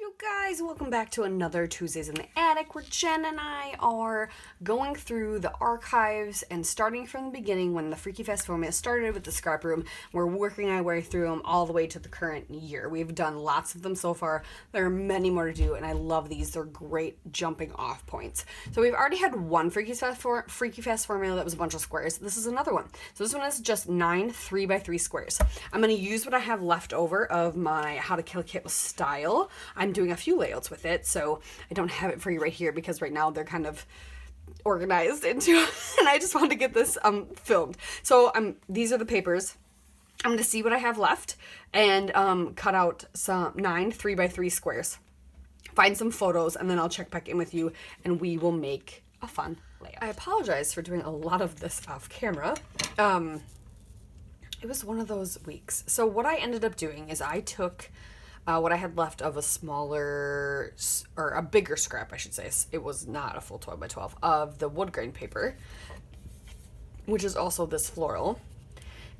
You guys, welcome back to another Tuesdays in the Attic, where Jen and I are going through the archives and starting from the beginning when the Freaky Fest format started with the scrap room. We're working our way through them all the way to the current year. We've done lots of them so far. There are many more to do, and I love these. They're great jumping off points. So we've already had one Freaky Fest formula that was a bunch of squares. This is another one. So this one is just 9 3x3 squares. I'm going to use what I have left over of my How to Kill a Kit with Style. I'm doing a few layouts with it, so I don't have it for you right here because right now they're kind of organized into and I just wanted to get this filmed. So these are the papers. I'm going to see what I have left and cut out some 9 3x3 squares. Find some photos, and then I'll check back in with you and we will make a fun layout. I apologize for doing a lot of this off camera. It was one of those weeks. So what I ended up doing is I took what I had left of a smaller, or a bigger scrap, I should say. It was not a full 12 by 12 of the wood grain paper, which is also this floral.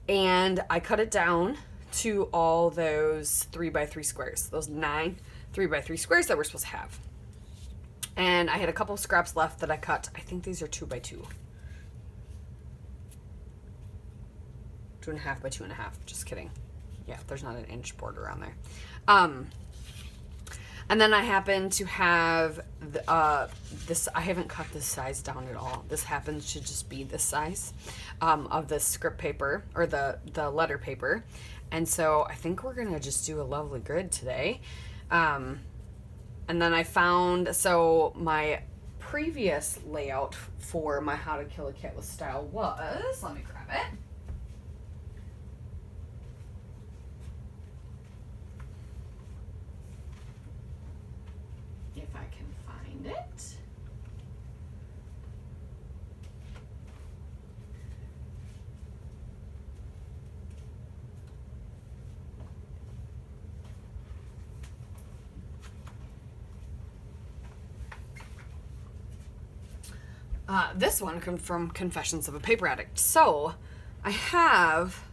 And I cut it down to all those 3x3 squares, those 9 3x3 squares that we're supposed to have. And I had a couple scraps left that I cut. I think these are 2x2. 2.5 by 2.5. Just kidding. Yeah, there's not an inch border on there. And then I happen to have this. I haven't cut this size down at all. This happens to just be this size of the script paper, or the letter paper. And so I think we're gonna just do a lovely grid today. And then I found, so my previous layout for my How to Kill a Kit with Style was, let me grab it. If I can find it. This one comes from Confessions of a Paper Addict. So I have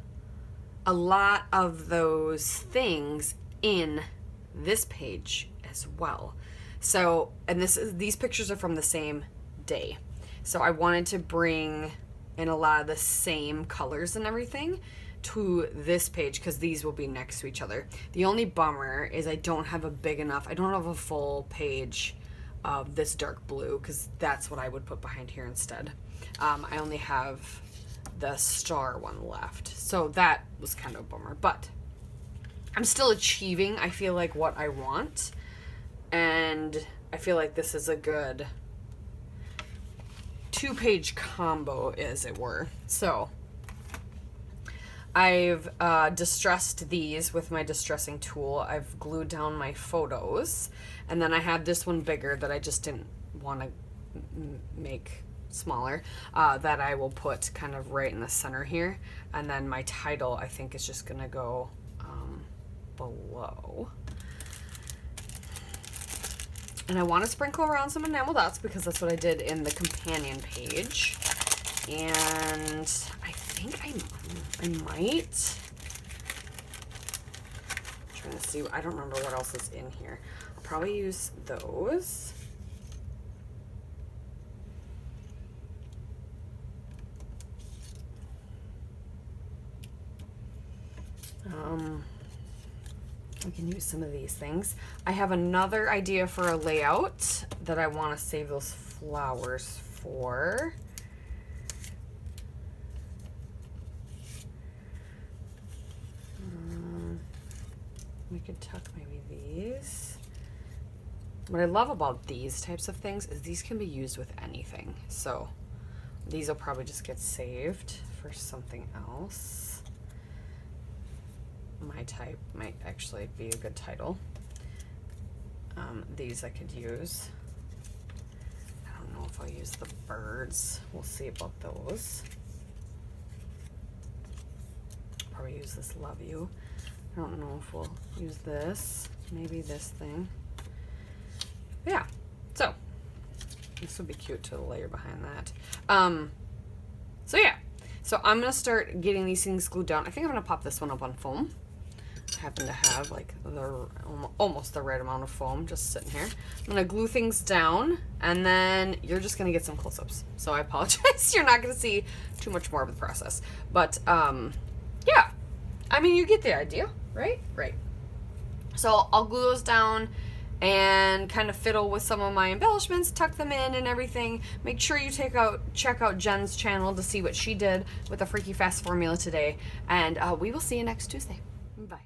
a lot of those things in this page as well. So, and these pictures are from the same day. So I wanted to bring in a lot of the same colors and everything to this page because these will be next to each other. The only bummer is I don't have a full page of this dark blue because that's what I would put behind here instead. I only have the star one left. So that was kind of a bummer, but I'm still achieving, I feel like, what I want. And I feel like this is a good 2-page combo, as it were. So I've distressed these with my distressing tool. I've glued down my photos. And then I had this one bigger that I just didn't want to make smaller, that I will put kind of right in the center here. And then my title, I think, is just going to go below. And I want to sprinkle around some enamel dots because that's what I did in the companion page. And I think I might. I'm trying to see. I don't remember what else is in here. I'll probably use those. We can use some of these things. I have another idea for a layout that I want to save those flowers for. We could tuck maybe these. What I love about these types of things is these can be used with anything. So these will probably just get saved for something else. My type might actually be a good title. These I could use. I don't know if I'll use the birds. We'll see about those. Probably use this Love You. I don't know if we'll use this. Maybe this thing. Yeah. So this would be cute to layer behind that. So yeah. So I'm gonna start getting these things glued down. I think I'm gonna pop this one up on foam. happen to have like almost the right amount of foam just sitting here. I'm gonna glue things down, and then you're just gonna get some close-ups. So I apologize, you're not gonna see too much more of the process. But yeah, I mean, you get the idea, right? Right. So I'll glue those down and kind of fiddle with some of my embellishments, tuck them in and everything. Make sure you check out Jen's channel to see what she did with the Freaky Fast formula today. And we will see you next Tuesday. Bye.